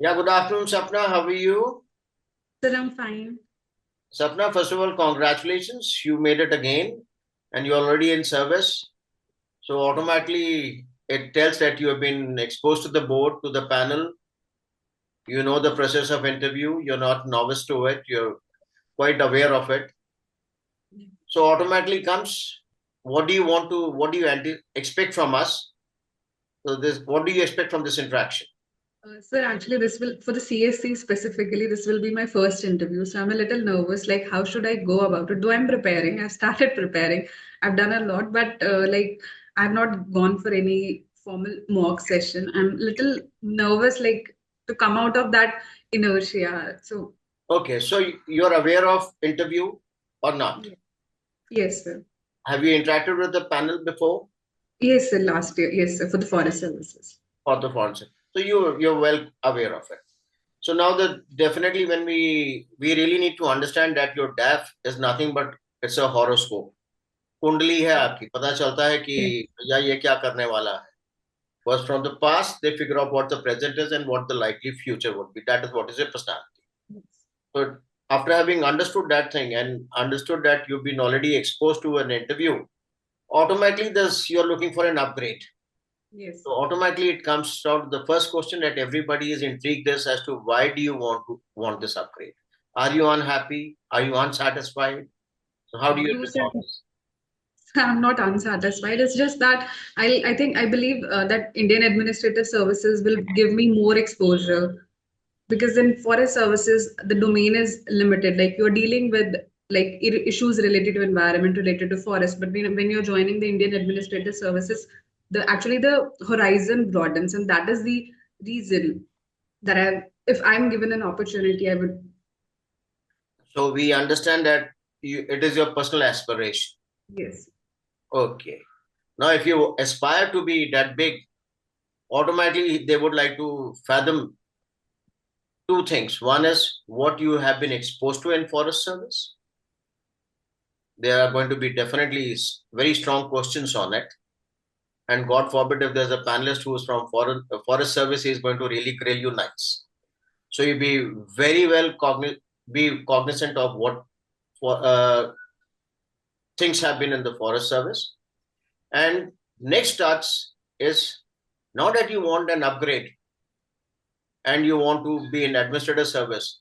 Yeah, good afternoon, Sapna. How are you? Sir, I'm fine. Sapna, first of all, congratulations. You made it again and you're already in service. So automatically it tells that you have been exposed to the board, to the panel. You know the process of interview. You're not novice to it. You're quite aware of it. So automatically comes, what do you expect from us? So what do you expect from this interaction? Sir, actually, this will, for the CSC specifically, this will be my first interview. So I'm a little nervous. Like, how should I go about it? Though I'm preparing, I've started preparing. I've done a lot, but I've not gone for any formal mock session. I'm a little nervous, like, to come out of that inertia. So, Okay, so you're aware of interview or not? yeah. Yes, sir. Have you interacted with the panel before? Yes, sir, last year. Yes, sir, for the forest services. For the concept. So you're well aware of it. So now the definitely when we really need to understand that your DAF is nothing but it's a horoscope. कुंडली है आपकी पता चलता है कि Yeah. भैया ये क्या करने वाला है. Because from the past they figure out what the present is and what the likely future would be. That is what is your personality. So after having understood that thing and understood that you've been already exposed to an interview, automatically this you're looking for an upgrade. Yes. So automatically it comes out the first question that everybody is intrigued is as to why do you want this upgrade? Are you unhappy? Are you unsatisfied? So how do you No, sir. resolve this? I'm not unsatisfied. It's just that I think I believe that Indian Administrative Services will give me more exposure because in forest services the domain is limited. Like you're dealing with like issues related to environment, related to forest, but when you're joining the Indian Administrative Services, the horizon broadens, and that is the reason that if I'm given an opportunity, I would. So we understand that it is your personal aspiration. Yes. Okay. Now if you aspire to be that big, automatically they would like to fathom two things. One is what you have been exposed to in forest service. There are going to be definitely very strong questions on it. And God forbid if there's a panelist who is from forest service, he's going to really grill you nice. So you be very well be cognizant of what for, things have been in the forest service. And next starts is now that you want an upgrade and you want to be in administrative service,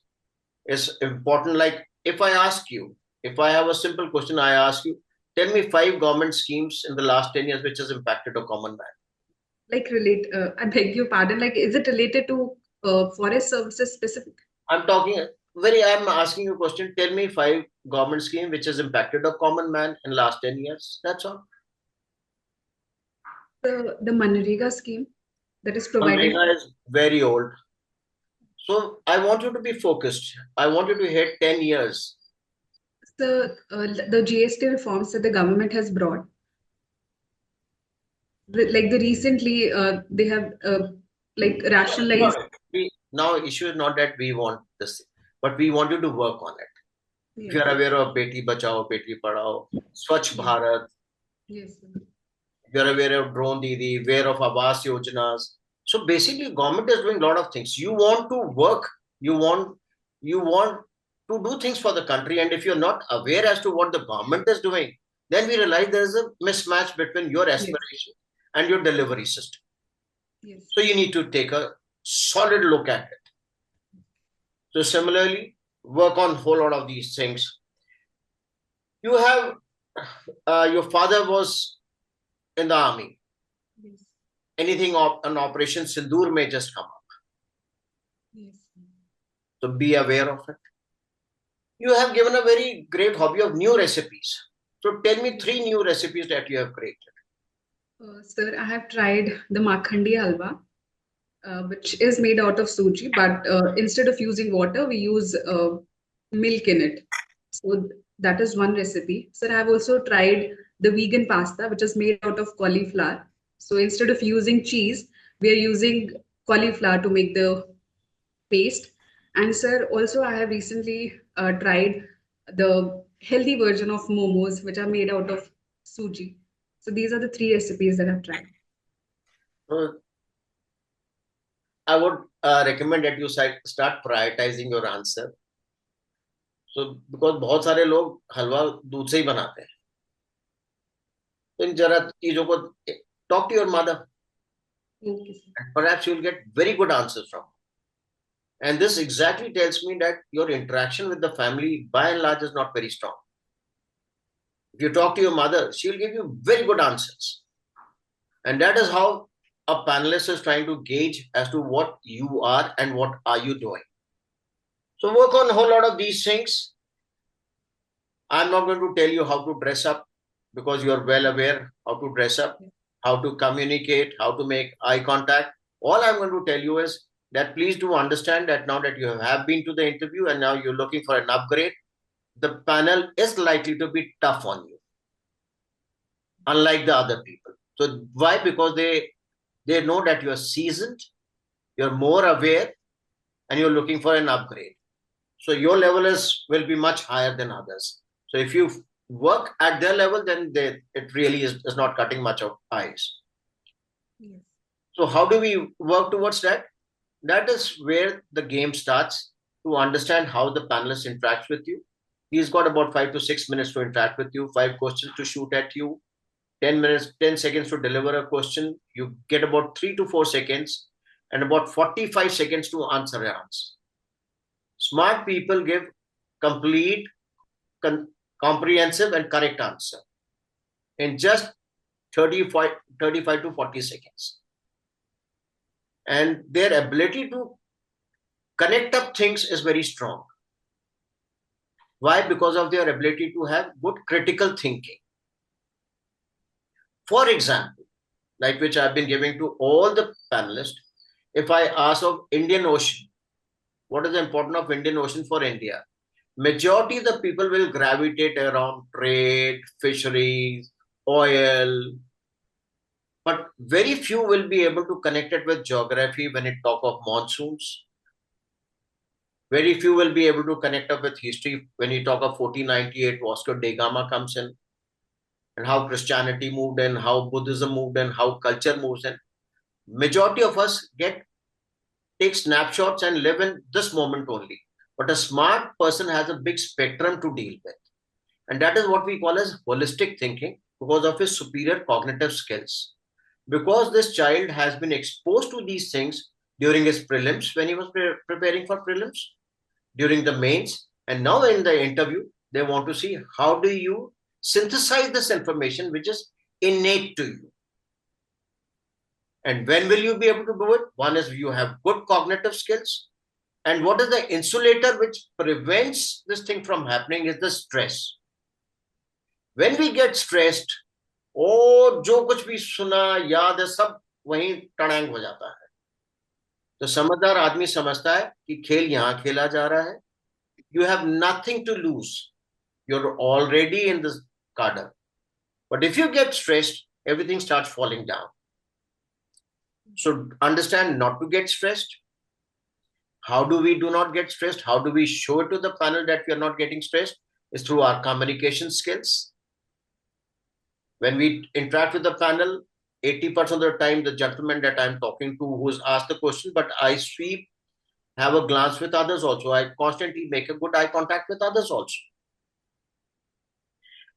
is important. Like if I ask you, if I have a simple question, I ask you, tell me 5 government schemes in the last 10 years which has impacted a common man. Like relate, I beg your pardon, like is it related to forest services specific? I'm talking I'm asking you a question. Tell me 5 government scheme which has impacted a common man in last 10 years. That's all. The Manrega scheme that is providing. Manrega is very old. So I want you to be focused. I want you to hit 10 years. The GST reforms that the government has brought, like the recently they have like rationalized. Now issue is not that we want this, but we want you to work on it. If you Yes. are aware of Beti Bachao, Beti Padhao, Swachh Yes. Bharat, Yes. if you are aware of Drone Didi, aware of Awas Yojanas. So basically, government is doing a lot of things. You want to work, you want to do things for the country, and if you're not aware as to what the government is doing, then we realize there is a mismatch between your Yes. aspiration and your delivery system. Yes. So you need to take a solid look at it. So similarly, work on a whole lot of these things. You have your father was in the army. Yes. Anything an Operation Sindoor may just come up. Yes. So be aware of it. You have given a very great hobby of new recipes. So tell me 3 new recipes that you have created. Sir, I have tried the Makhandi halwa, which is made out of suji, but instead of using water, we use milk in it. So that is one recipe. Sir, I have also tried the vegan pasta, which is made out of cauliflower. So instead of using cheese, we are using cauliflower to make the paste. And sir, also I have recently tried the healthy version of momos, which are made out of suji. So these are the 3 recipes that I've tried. So I would recommend that you start prioritizing your answer. So because बहुत सारे लोग हलवा दूध से ही बनाते हैं, तो इन जरा चीजों को talk to your mother, Okay, sir. and perhaps you'll get very good answers from her. And this exactly tells me that your interaction with the family by and large is not very strong. If you talk to your mother, she'll give you very good answers. And that is how a panelist is trying to gauge as to what you are and what are you doing. So work on a whole lot of these things. I'm not going to tell you how to dress up because you're well aware how to dress up, how to communicate, how to make eye contact. All I'm going to tell you is that please do understand that now that you have been to the interview and now you're looking for an upgrade, the panel is likely to be tough on you, unlike the other people. So why? Because they know that you're seasoned, you're more aware, and you're looking for an upgrade. So your level will be much higher than others. So if you work at their level, then it really is not cutting much of ice. Yes. So how do we work towards that? That is where the game starts, to understand how the panelist interacts with you. He's got about 5 to 6 minutes to interact with you, 5 questions to shoot at you, 10 seconds to deliver a question. You get about 3 to 4 seconds and about 45 seconds to answer an answer. Smart people give complete, comprehensive and correct answer in just 35 to 40 seconds. And their ability to connect up things is very strong. Why? Because of their ability to have good critical thinking. For example, like which I've been giving to all the panelists, if I ask of Indian Ocean, what is the importance of Indian Ocean for India? Majority of the people will gravitate around trade, fisheries, oil, but very few will be able to connect it with geography when it talk of monsoons. Very few will be able to connect up with history when you talk of 1498, Vasco da Gama comes in, and how Christianity moved in, how Buddhism moved in, how culture moves in. Majority of us take snapshots and live in this moment only. But a smart person has a big spectrum to deal with. And that is what we call as holistic thinking because of his superior cognitive skills. Because this child has been exposed to these things during his prelims, when he was preparing for prelims, during the mains, and now in the interview, they want to see how do you synthesize this information which is innate to you. And when will you be able to do it? One is you have good cognitive skills. And what is the insulator which prevents this thing from happening is the stress. When we get stressed, जो कुछ भी सुना याद है सब वहीं टड़ैंग हो जाता है. तो समझदार आदमी समझता है कि खेल यहाँ खेला जा रहा है. You have nothing to lose. You're already in this cadre. But if you get stressed, everything starts falling down. So understand not to get stressed. How do we do not get stressed? How do we show it to the panel that we are not getting stressed? Is through our communication skills. When we interact with the panel, 80% of the time, the gentleman that I'm talking to who's asked the question, but I sweep, have a glance with others also. I constantly make a good eye contact with others also.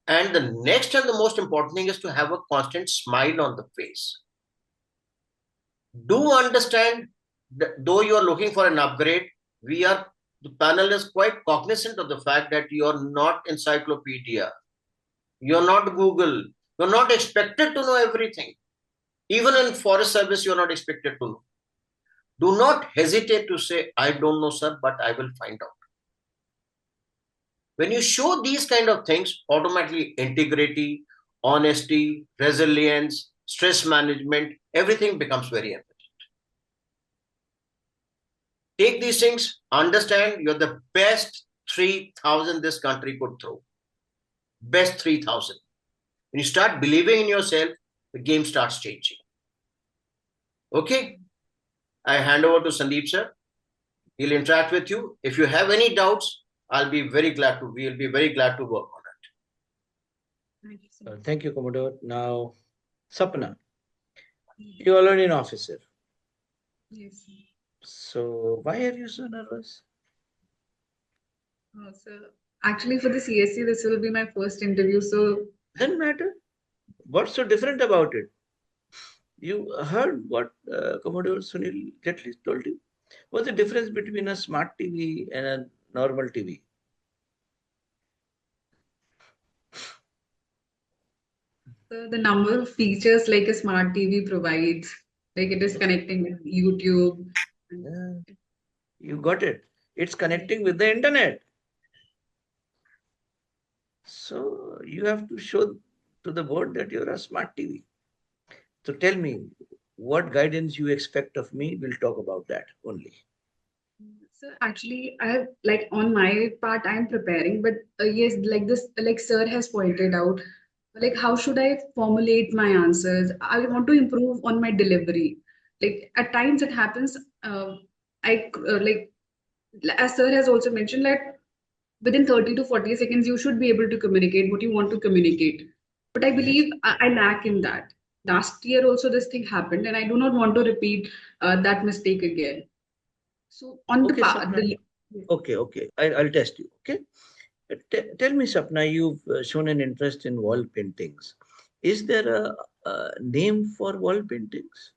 And the next and the most important thing is to have a constant smile on the face. Do understand that though you are looking for an upgrade, the panel is quite cognizant of the fact that you are not encyclopedia. You're not Google. You're not expected to know everything. Even in forest service, you're not expected to know. Do not hesitate to say, I don't know, sir, but I will find out. When you show these kind of things, automatically integrity, honesty, resilience, stress management, everything becomes very evident. Take these things, understand you're the best 3,000 this country could throw. Best 3,000. When you start believing in yourself, the game starts changing. Okay? I hand over to Sandeep, sir. He'll interact with you. If you have any doubts, we'll be very glad to work on it. Thank you so much. Thank you, Commodore. Now, Sapna, you are a learning officer. Yes. So why are you so nervous? So actually for the CSE, this will be my first interview. So Doesn't matter. What's so different about it? You heard what Commodore Sunil Jetli told you? What's the difference between a smart TV and a normal TV? the number of features like a smart TV provides, like it is connecting with YouTube. And Yeah, you got it. It's yes. connecting with the internet. So you have to show to the board that you're a smart TV. So tell me, what guidance you expect of me? We'll talk about that only. So actually, I have like on my part, I'm preparing, but yes, like this, like sir has pointed out, like how should I formulate my answers? I want to improve on my delivery. Like at times it happens, like as sir has also mentioned that within 30 to 40 seconds you should be able to communicate what you want to communicate. But I Yes. believe I lack in that. Last year also this thing happened, and I do not want to repeat that mistake again. So on the Okay, pa Sapna. the Okay. I'll test you. Okay. Tell me, Sapna, you've shown an interest in wall paintings. Is there a name for wall paintings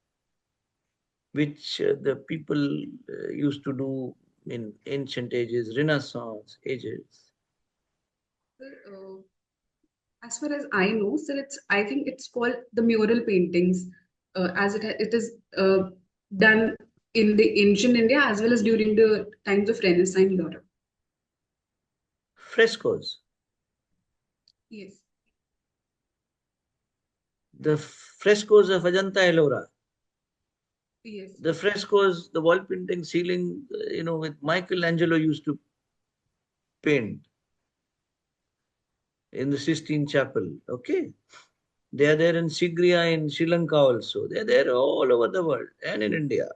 which the people used to do in ancient ages, Renaissance ages? uh, as far as I know, sir, it's I think it's called the mural paintings, as it is done in the ancient India as well as during the times of Renaissance Europe. Frescoes. Yes, The frescoes of Ajanta Ellora. yes, The frescoes, the wall painting, ceiling, with Michelangelo used to paint in the Sistine Chapel. Okay. They are there in Sigria in Sri Lanka also. They are there all over the world and in India.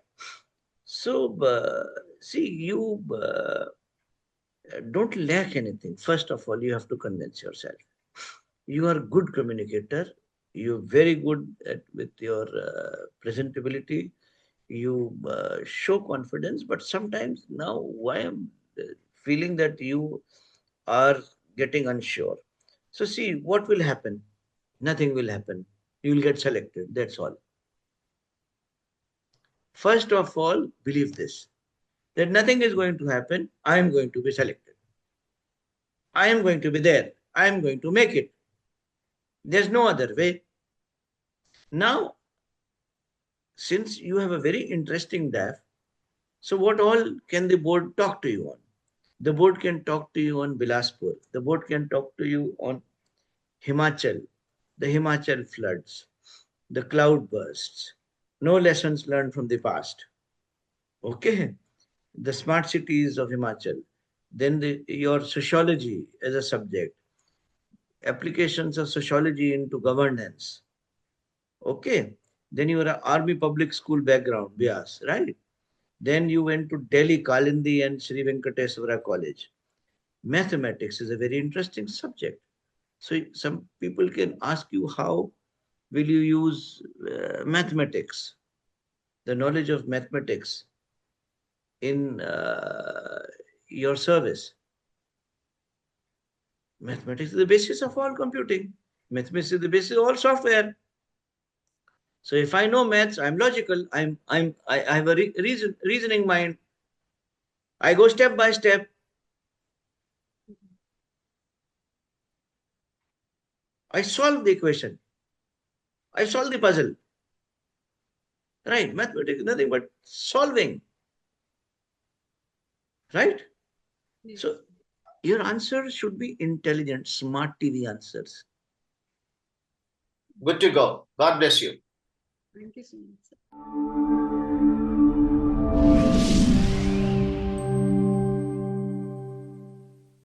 So, see, you don't lack anything. First of all, you have to convince yourself. You are a good communicator. You're very good with your presentability. You show confidence, but sometimes now I am feeling that you are getting unsure. So, see, what will happen? Nothing will happen. You will get selected. That's all. First of all, believe this, that nothing is going to happen. I am going to be selected. I am going to be there. I am going to make it. There's no other way. Now, since you have a very interesting DAF, so what all can the board talk to you on? The board can talk to you on Bilaspur. The board can talk to you on Himachal, the Himachal floods, the cloud bursts, no lessons learned from the past. Okay, the smart cities of Himachal, then your sociology as a subject, applications of sociology into governance. Okay, then you are an army public school background, Bias, right? Then you went to Delhi, Kalindi, and Sri Venkateswara College. Mathematics is a very interesting subject. So some people can ask you how will you use mathematics, the knowledge of mathematics in your service. Mathematics is the basis of all computing. Mathematics is the basis of all software. So if I know maths, I'm logical. I have a reasoning mind. I go step by step. I solve the equation. I solve the puzzle. Right? Mathematics is nothing but solving. Right? yes. So your answers should be intelligent, smart TV answers. Good to go. God bless you. Thank you so much, sir.